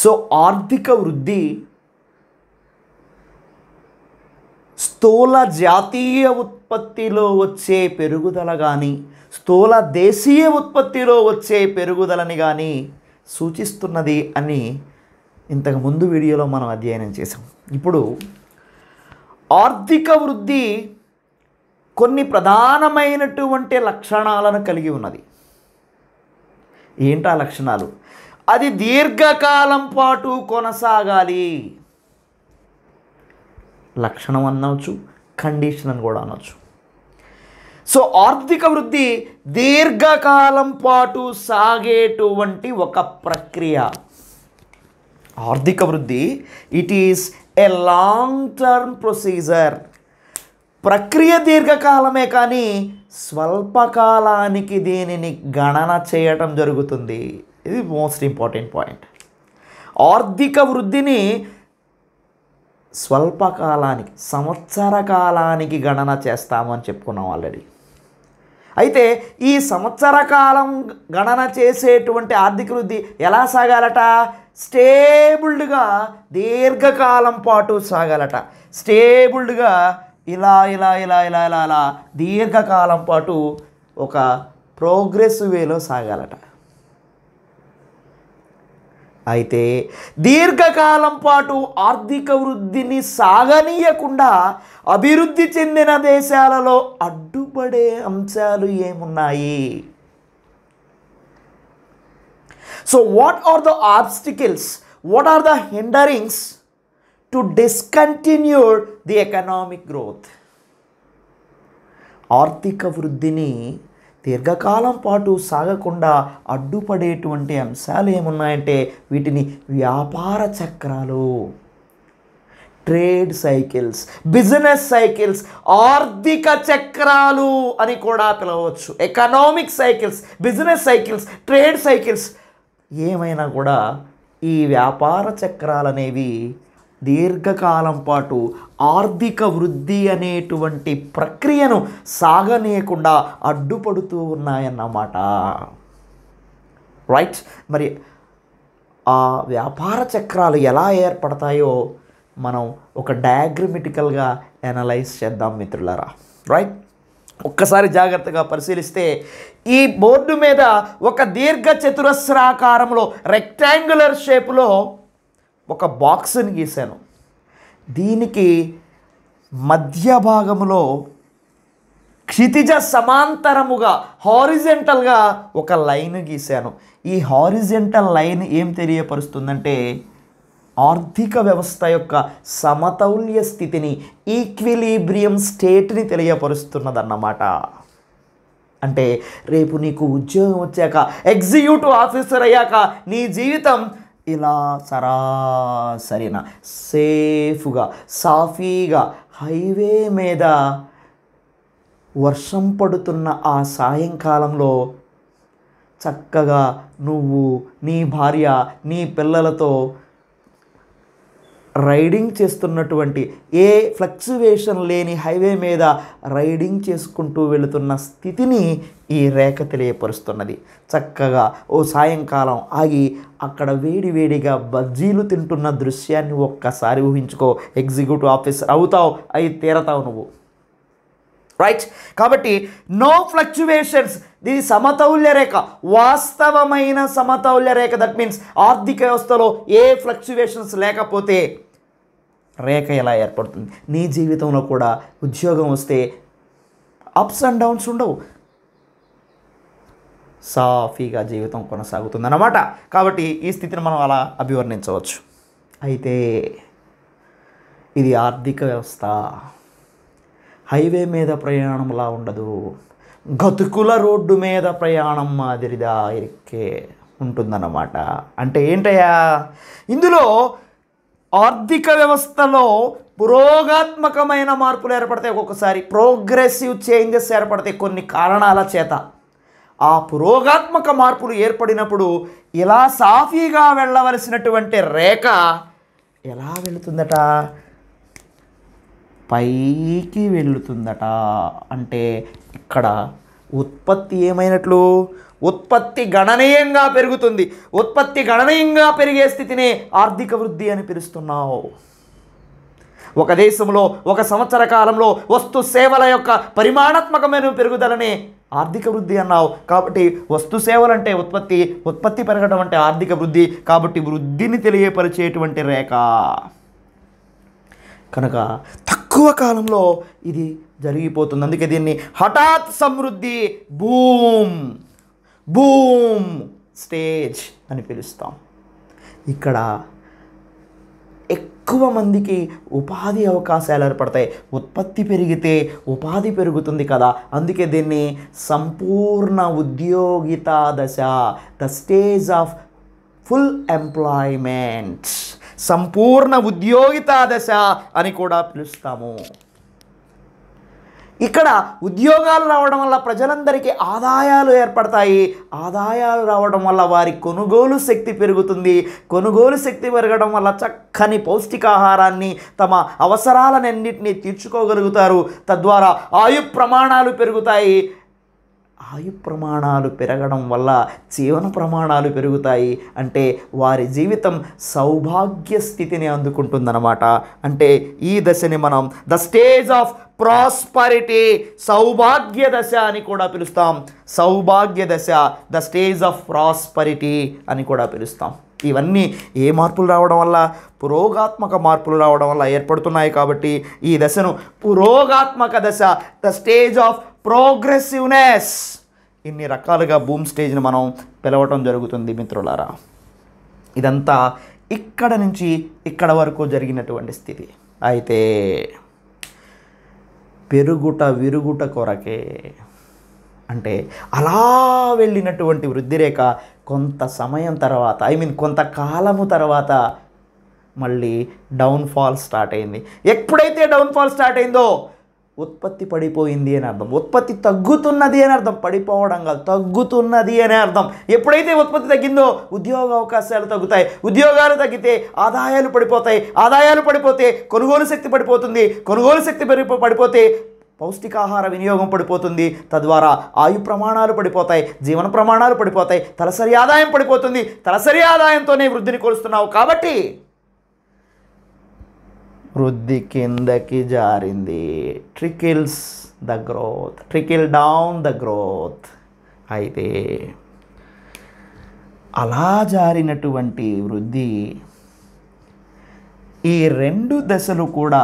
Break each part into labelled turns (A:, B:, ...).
A: So ఆర్థిక వృద్ధి స్థూల జాతీయ ఉత్పత్తిలో వచ్చే పెరుగుదల కానీ స్థూల దేశీయ ఉత్పత్తిలో వచ్చే పెరుగుదలని కానీ సూచిస్తున్నది అని ఇంతకు ముందు వీడియోలో మనం అధ్యయనం చేసాం. ఇప్పుడు ఆర్థిక వృద్ధి కొన్ని ప్రధానమైనటువంటి లక్షణాలను కలిగి ఉన్నది. ఏంటా లక్షణాలు? అది దీర్ఘకాలం పాటు కొనసాగాలి. లక్షణం అనవచ్చు, కండిషన్ అని కూడా అనవచ్చు. సో ఆర్థిక వృద్ధి దీర్ఘకాలం పాటు సాగేటువంటి ఒక ప్రక్రియ. ఆర్థిక వృద్ధి it is a long term procedure. ప్రక్రియ దీర్ఘకాలమే కానీ స్వల్పకాలానికి దీనిని గణన చేయటం జరుగుతుంది. ఇది మోస్ట్ ఇంపార్టెంట్ పాయింట్. ఆర్థిక వృద్ధిని స్వల్పకాలానికి, సంవత్సర కాలానికి గణన చేస్తామని చెప్పుకున్నాం ఆల్రెడీ. అయితే ఈ సంవత్సర కాలం గణన చేసేటువంటి ఆర్థిక వృద్ధి ఎలా సాగాలట? స్టేబుల్డ్గా దీర్ఘకాలం పాటు సాగాలట. స్టేబుల్డ్గా ఇలా ఇలా ఇలా ఇలా ఇలా ఇలా దీర్ఘకాలం పాటు ఒక ప్రోగ్రెసివ్ వేలో సాగాలట. అయితే దీర్ఘకాలం పాటు ఆర్థిక వృద్ధిని సాగనీయకుండా అభివృద్ధి చెందిన దేశాలలో అడ్డుపడే అంశాలు ఏమున్నాయి? So what are the obstacles, what are the hinderings to discontinue the economic growth? ఆర్థిక వృద్ధిని దీర్ఘకాలం పాటు సాగకుండా అడ్డుపడేటువంటి అంశాలు ఏమున్నాయంటే వీటిని వ్యాపార చక్రాలు, ట్రేడ్ సైకిల్స్, బిజినెస్ సైకిల్స్, ఆర్థిక చక్రాలు అని కూడా పిలవచ్చు. Economic cycles, business cycles, trade cycles ఏమైనా కూడా ఈ వ్యాపార చక్రాలు అనేవి దీర్ఘకాలం పాటు ఆర్థిక వృద్ధి అనేటువంటి ప్రక్రియను సాగనీయకుండా అడ్డుపడుతూ ఉన్నాయన్నమాట. రైట్. మరి ఆ వ్యాపార చక్రాలు ఎలా ఏర్పడతాయో మనం ఒక డయాగ్రమెటికల్గా అనలైజ్ చేద్దాం మిత్రులారా. రైట్. ఒక్కసారి జాగ్రత్తగా పరిశీలిస్తే ఈ బోర్డు మీద ఒక దీర్ఘ చతురస్రాకారంలో రెక్టాంగులర్ షేపులో ఒక బాక్స్ని గీశాను. దీనికి మధ్య భాగంలో క్షితిజ సమాంతరముగా హారిజెంటల్గా ఒక లైన్ గీశాను. ఈ హారిజెంటల్ లైన్ ఏం తెలియపరుస్తుందంటే ఆర్థిక వ్యవస్థ యొక్క సమతౌల్య స్థితిని, ఈక్విలిబ్రియం స్టేట్ని తెలియపరుస్తున్నదన్నమాట. అంటే రేపు నీకు ఉద్యోగం వచ్చాక, ఎగ్జిక్యూటివ్ ఆఫీసర్ అయ్యాక నీ జీవితం ఇలా సరాసరిన సేఫ్గా సాఫీగా హైవే మీద వర్షం పడుతున్న ఆ సాయంకాలంలో చక్కగా నువ్వు, నీ భార్య, నీ పిల్లలతో రైడింగ్ చేస్తున్నటువంటి, ఏ ఫ్లక్చువేషన్ లేని హైవే మీద రైడింగ్ చేసుకుంటూ వెళుతున్న స్థితిని ఈ రేఖ తెలియపరుస్తున్నది. చక్కగా ఓ సాయంకాలం ఆగి అక్కడ వేడివేడిగా బజ్జీలు తింటున్న దృశ్యాన్ని ఒక్కసారి ఊహించుకో. ఎగ్జిక్యూటివ్ ఆఫీసర్ అవుతావు, అయి తీరతావు నువ్వు. రైట్. కాబట్టి నో ఫ్లక్చువేషన్స్, ఇది సమతౌల్య రేఖ, వాస్తవమైన సమతౌల్య రేఖ. దట్ మీన్స్ ఆర్థిక వ్యవస్థలో ఏ ఫ్లక్చువేషన్స్ లేకపోతే రేఖ ఎలా ఏర్పడుతుంది? నీ జీవితంలో కూడా ఉద్యోగం వస్తే అప్స్ అండ్ డౌన్స్ ఉండవు, సాఫీగా జీవితం కొనసాగుతుంది అన్నమాట. కాబట్టి ఈ స్థితిని మనం అలా అభివర్ణించవచ్చు. అయితే ఇది ఆర్థిక వ్యవస్థ. హైవే మీద ప్రయాణంలా ఉండదు, గతుకుల రోడ్డు మీద ప్రయాణం మాదిరిదా ఇరిక్కే ఉంటుందన్నమాట. అంటే ఏంటయ్యా, ఇందులో ఆర్థిక వ్యవస్థలో పురోగాత్మకమైన మార్పులు ఏర్పడతాయి. ఒక్కొక్కసారి ప్రోగ్రెసివ్ చేంజెస్ ఏర్పడతాయి కొన్ని కారణాల చేత. ఆ పురోగాత్మక మార్పులు ఏర్పడినప్పుడు ఇలా సాఫీగా వెళ్ళవలసినటువంటి రేఖ ఎలా వెళుతుందట? పైకి వెళుతుందట. అంటే ఇక్కడ ఉత్పత్తి ఏమైనట్లు? ఉత్పత్తి గణనీయంగా పెరుగుతుంది. ఉత్పత్తి గణనీయంగా పెరిగే స్థితిని ఆర్థిక వృద్ధి అని పిలుస్తున్నావు. ఒక దేశంలో ఒక సంవత్సర కాలంలో వస్తు సేవల యొక్క పరిమాణాత్మకమైన పెరుగుదలని ఆర్థిక వృద్ధి అన్నావు. కాబట్టి వస్తు సేవలు అంటే ఉత్పత్తి, ఉత్పత్తి పెరగడం అంటే ఆర్థిక వృద్ధి. కాబట్టి వృద్ధిని తెలియపరిచేటువంటి రేఖ కనుక తక్కువ కాలంలో ఇది జరిగిపోతుంది. అందుకే దీన్ని హఠాత్ సమృద్ధి, బూమ్ బూమ్ స్టేజ్ అని పిలుస్తాం. ఇక్కడ ఎక్కువ మందికి ఉపాధి అవకాశాలు ఏర్పడతాయి. ఉత్పత్తి పెరిగితే ఉపాధి పెరుగుతుంది కదా, అందుకే దీన్ని సంపూర్ణ ఉద్యోగిత దశ, the stage of full employment, సంపూర్ణ ఉద్యోగిత దశ అని కూడా పిలుస్తాము. ఇక్కడ ఉద్యోగాలు రావడం వల్ల ప్రజలందరికీ ఆదాయాలు ఏర్పడతాయి. ఆదాయాలు రావడం వల్ల వారి కొనుగోలు శక్తి పెరుగుతుంది. కొనుగోలు శక్తి పెరగడం వల్ల చక్కని పౌష్టికాహారాన్ని, తమ అవసరాలన్నింటినీ తీర్చుకోగలుగుతారు. తద్వారా ఆయు ప్రమాణాలు పెరుగుతాయి. ఆయు ప్రమాణాలు పెరగడం వల్ల జీవన ప్రమాణాలు పెరుగుతాయి. అంటే వారి జీవితం సౌభాగ్య స్థితిని అందుకుంటుందన్నమాట. అంటే ఈ దశని మనం ద స్టేజ్ ఆఫ్ ప్రాస్పరిటీ, సౌభాగ్య దశ అని కూడా పిలుస్తాం. సౌభాగ్య దశ, ద స్టేజ్ ఆఫ్ ప్రాస్పరిటీ అని కూడా పిలుస్తాం. ఇవన్నీ ఏ మార్పులు రావడం వల్ల? పురోగాత్మక మార్పులు రావడం వల్ల ఏర్పడుతున్నాయి. కాబట్టి ఈ దశను పురోగాత్మక దశ, ద స్టేజ్ ఆఫ్ ప్రోగ్రెసివ్నెస్, ఇన్ని రకాలుగా బూమ్ స్టేజ్ని మనం పిలవటం జరుగుతుంది మిత్రులారా. ఇదంతా ఇక్కడ నుంచి ఇక్కడ వరకు జరిగినటువంటి స్థితి. అయితే పెరుగుట విరుగుట కొరకే, అంటే అలా వెళ్ళినటువంటి వృద్ధిరేఖ కొంత సమయం తర్వాత, కొంతకాలము తర్వాత మళ్ళీ డౌన్ఫాల్ స్టార్ట్ అయింది. ఎప్పుడైతే డౌన్ఫాల్ స్టార్ట్ అయిందో ఉత్పత్తి పడిపోయింది అని అర్థం. ఉత్పత్తి తగ్గుతున్నది అని అర్థం, పడిపోవడం కాదు, తగ్గుతున్నది అనే అర్థం. ఎప్పుడైతే ఉత్పత్తి తగ్గిందో ఉద్యోగ అవకాశాలు తగ్గుతాయి. ఉద్యోగాలు తగ్గితే ఆదాయాలు పడిపోతాయి. ఆదాయాలు పడిపోతే కొనుగోలు శక్తి పడిపోతుంది. కొనుగోలు శక్తి పడిపోతే పౌష్టికాహార వినియోగం పడిపోతుంది. తద్వారా ఆయు ప్రమాణాలు పడిపోతాయి, జీవన ప్రమాణాలు పడిపోతాయి, తలసరి ఆదాయం పడిపోతుంది. తలసరి ఆదాయంతోనే వృద్ధిని కొలుస్తున్నావు కాబట్టి వృద్ధి కిందకి జారింది. Trickles the growth, trickle down the growth. అయితే అలా జారినటువంటి వృద్ధి ఈ రెండు దశలు కూడా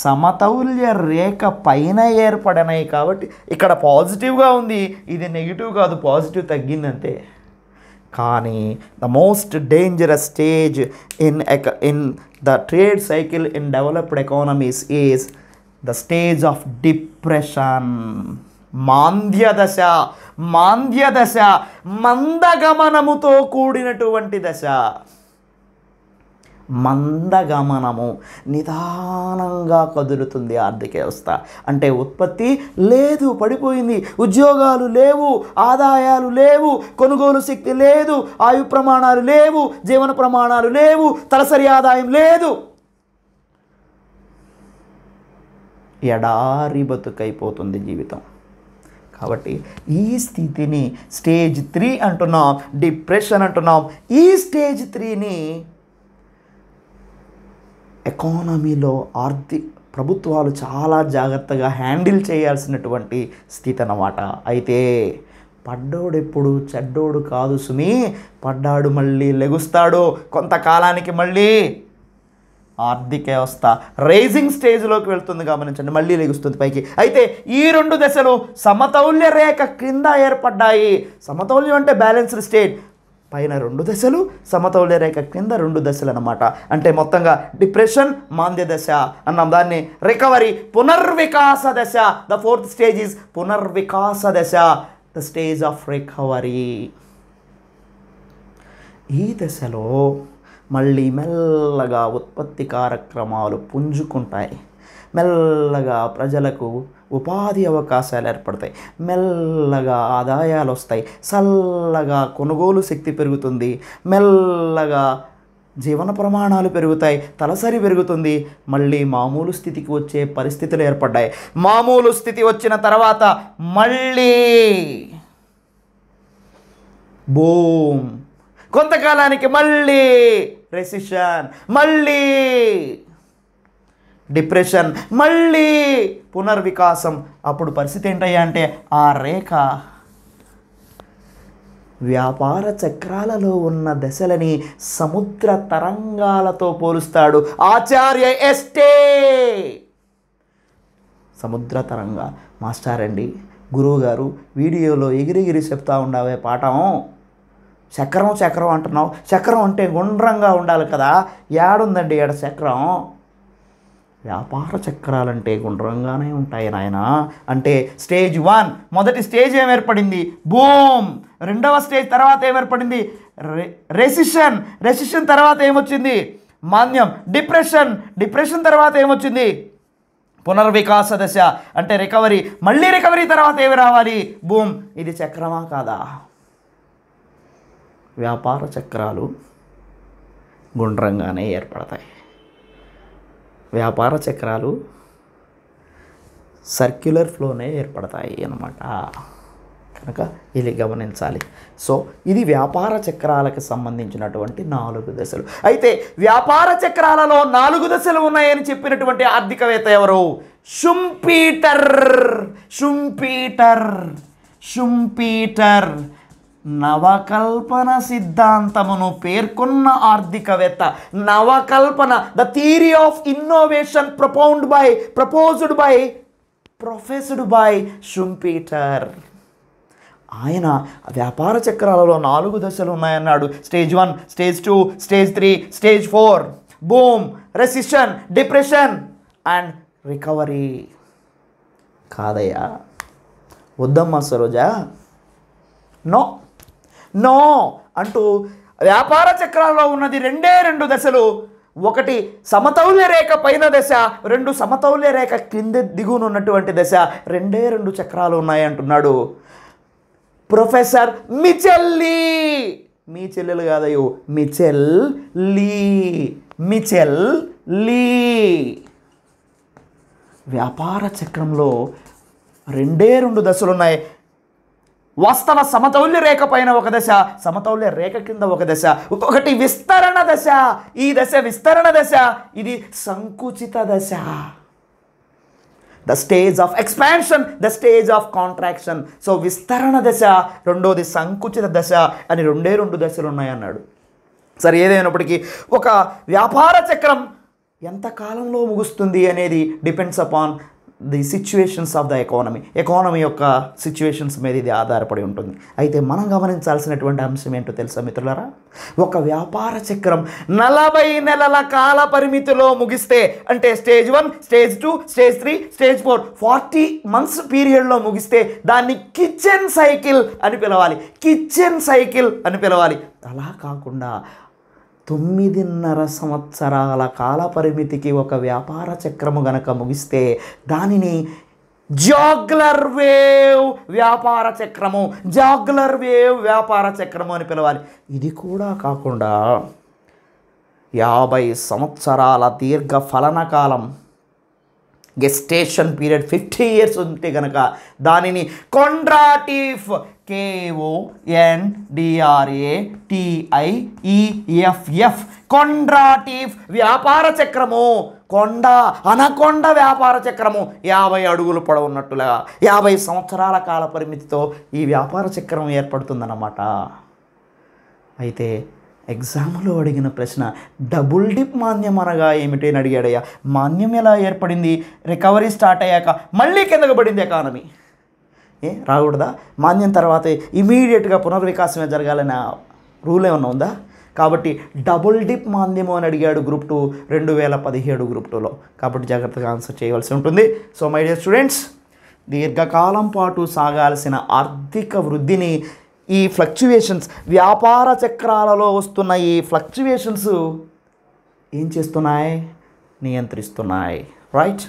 A: సమతౌల్య రేఖ పైన ఏర్పడినాయి. కాబట్టి ఇక్కడ పాజిటివ్గా ఉంది, ఇది నెగిటివ్ కాదు, పాజిటివ్ తగ్గిందంతే. కానీ the most dangerous stage in the trade cycle in developed economies is the stage of depression, మాంద్య దశ. మాంద్య దశ మందగమనముతో కూడినటువంటి దశ. మందగమనము, నిదానంగా కదులుతుంది ఆర్థిక వ్యవస్థ. అంటే ఉత్పత్తి లేదు, పడిపోయింది. ఉద్యోగాలు లేవు, ఆదాయాలు లేవు, కొనుగోలు శక్తి లేదు, ఆయు ప్రమాణాలు లేవు, జీవన ప్రమాణాలు లేవు, తలసరి ఆదాయం లేదు. ఎడారి బతుకైపోతుంది జీవితం. కాబట్టి ఈ స్థితిని స్టేజ్ 3 అంటున్నాం, డిప్రెషన్ అంటున్నాం. ఈ స్టేజ్ 3ని ఎకానమీలో ప్రభుత్వాలు చాలా జాగ్రత్తగా హ్యాండిల్ చేయాల్సినటువంటి స్థితి అన్నమాట. అయితే పడ్డోడెప్పుడు చెడ్డోడు కాదు సుమి, పడ్డాడు మళ్ళీ లెగుస్తాడు. కొంతకాలానికి మళ్ళీ ఆర్థిక వ్యవస్థ రైజింగ్ స్టేజ్లోకి వెళ్తుంది. గమనించండి, మళ్ళీ లెగుస్తుంది పైకి. అయితే ఈ రెండు దశలు సమతౌల్య రేఖ క్రింద ఏర్పడ్డాయి. సమతౌల్యం అంటే బ్యాలెన్స్డ్ స్టేట్. పైన రెండు దశలు, సమతౌల్య రేఖ క్రింద రెండు దశలు అన్నమాట. అంటే మొత్తంగా డిప్రెషన్, మాంద్య దశ అన్నాం. దాన్ని రికవరీ, పునర్వికాస దశ. ద 4th స్టేజ్ ఈజ్ పునర్వికాస దశ, ద స్టేజ్ ఆఫ్ రికవరీ. ఈ దశలో మళ్ళీ మెల్లగా ఉత్పత్తి కార్యక్రమాలు పుంజుకుంటాయి. మెల్లగా ప్రజలకు ఉపాధి అవకాశాలు ఏర్పడతాయి. మెల్లగా ఆదాయాలు వస్తాయి. చల్లగా కొనుగోలు శక్తి పెరుగుతుంది. మెల్లగా జీవన ప్రమాణాలు పెరుగుతాయి, తలసరి పెరుగుతుంది, మళ్ళీ మామూలు స్థితికి వచ్చే పరిస్థితులు ఏర్పడ్డాయి. మామూలు స్థితి వచ్చిన తర్వాత మళ్ళీ బూమ్, కొంతకాలానికి మళ్ళీ రెసిషన్, మళ్ళీ డిప్రెషన్, మళ్ళీ పునర్వికాసం. అప్పుడు పరిస్థితి ఏంటయ్యా అంటే ఆ రేఖ వ్యాపార చక్రాలలో ఉన్న దశలని సముద్ర తరంగాలతో పోలుస్తాడు ఆచార్య ఎస్టే. సముద్ర తరంగా మాస్టర్ అండి, గురువుగారు వీడియోలో ఎగిరిగిరి చెప్తా ఉండవే పాఠం, చక్రం చక్రం అంటున్నావు, చక్రం అంటే గుండ్రంగా ఉండాలి కదా, ఏడుందండి ఏడ చక్రం? వ్యాపార చక్రాలంటే గుండ్రంగానే ఉంటాయి నాయన. అంటే స్టేజ్ 1 మొదటి స్టేజ్ ఏం ఏర్పడింది? బూమ్. రెండవ స్టేజ్ తర్వాత ఏమేర్పడింది? రెసిషన్. రెసిషన్ తర్వాత ఏమొచ్చింది? మాంద్యం. డిప్రెషన్. డిప్రెషన్ తర్వాత ఏమొచ్చింది? పునర్వికాస దశ అంటే రికవరీ. మళ్ళీ రికవరీ తర్వాత ఏమి రావాలి? బూమ్. ఇది చక్రమా కాదా? వ్యాపార చక్రాలు గుండ్రంగానే ఏర్పడతాయి. వ్యాపార చక్రాలు సర్క్యులర్ ఫ్లోనే ఏర్పడతాయి అన్నమాట. కనుక ఇది గమనించాలి. సో ఇది వ్యాపార చక్రాలకు సంబంధించినటువంటి 4 దశలు. అయితే వ్యాపార చక్రాలలో 4 దశలు ఉన్నాయని చెప్పినటువంటి ఆర్థికవేత్త ఎవరు? షుంపీటర్. షుంపీటర్. షుంపీటర్ నవకల్పన సిద్ధాంతమును పేర్కొన్న ఆర్థికవేత్త. నవకల్పన, the theory of innovation proposed by professor by Schumpeter. ఆయన వ్యాపార చక్రాలలో 4 దశలు ఉన్నాయన్నాడు. Stage 1, stage 2, stage 3, stage 4. Boom, recession, depression and recovery. కాదయ్యా, వద్దమ్మా సరోజా, నో నో అంటూ వ్యాపార చక్రాల్లో ఉన్నది 2 దశలు. ఒకటి సమతౌల్య రేఖ పైన దశ, 2 సమతౌల్య రేఖ కింద దిగువన ఉన్నటువంటి దశ. 2 చక్రాలు ఉన్నాయి అంటున్నాడు ప్రొఫెసర్ మిచెల్లీ. మీ చెల్లెలు కాదయ్యో, మిచెల్ లీ. వ్యాపార చక్రంలో 2 దశలు ఉన్నాయి. వాస్తవ సమతౌల్య రేఖ పైన ఒక దశ, సమతౌల్య రేఖ కింద ఒక దశ. ఒకటి విస్తరణ దశ. ఈ దశ విస్తరణ దశ, ఇది సంకుచిత దశ. The stage of expansion, the stage of contraction. So విస్తరణ దశ, రెండోది సంకుచిత దశ అని 2 దశలు ఉన్నాయన్నాడు. సరే, ఏదైనప్పటికీ ఒక వ్యాపార చక్రం ఎంత కాలంలో ముగుస్తుంది అనేది depends upon the situations of the economy యొక్క సిచ్యువేషన్స్ మీద ఇది ఆధారపడి ఉంటుంది. అయితే మనం గమనించాల్సినటువంటి అంశం ఏంటో తెలుసా మిత్రులారా? ఒక వ్యాపార చక్రం 40 నెలల కాల పరిమితిలో ముగిస్తే, అంటే stage 1, stage 2, stage 3, stage 4, 40 months పీరియడ్లో ముగిస్తే దాన్ని కిచెన్ సైకిల్ అని పిలవాలి. కిచెన్ సైకిల్ అని పిలవాలి. అలా కాకుండా 9.5 సంవత్సరాల కాల పరిమితికి ఒక వ్యాపార చక్రము గనక ముగిస్తే దానిని జాగ్లర్ వేవ్ వ్యాపార చక్రము అని పిలవాలి. ఇది కూడా కాకుండా 50 సంవత్సరాల దీర్ఘ ఫలన కాలం, గెస్టేషన్ పీరియడ్ 50 years ఉంటే కనుక దానిని కొండ్రాటిఫ్, KONDRATIEFF కొండ్రాటిఫ్ వ్యాపార చక్రము. అనకొండ వ్యాపార చక్రము 50 అడుగులు పొడవున్నట్టుగా 50 సంవత్సరాల కాల పరిమితితో ఈ వ్యాపార చక్రం ఏర్పడుతుందన్నమాట. అయితే ఎగ్జామ్లో అడిగిన ప్రశ్న, డబుల్ డిప్ మాంద్యం అనగా ఏమిటి అని అడిగాడయ్యా. మాంద్యం ఎలా ఏర్పడింది? రికవరీ స్టార్ట్ అయ్యాక మళ్ళీ కిందకు పడింది ఎకానమీ. రాకూడదా? మాంద్యం తర్వాత ఇమీడియట్గా పునర్వికాసమే జరగాలన్న రూల్ ఏమన్నా ఉందా? కాబట్టి డబుల్ డిప్ మాంద్యము అని అడిగాడు గ్రూప్ 2 2017 గ్రూప్ 2లో. కాబట్టి జాగ్రత్తగా ఆన్సర్ చేయవలసి ఉంటుంది. సో మై డియర్ స్టూడెంట్స్, దీర్ఘకాలం పాటు సాగాల్సిన ఆర్థిక వృద్ధిని ఈ ఫ్లక్చువేషన్స్, వ్యాపార చక్రాలలో వస్తున్న ఈ ఫ్లక్చువేషన్స్ ఏం చేస్తున్నాయి? నియంత్రిస్తున్నాయి. రైట్.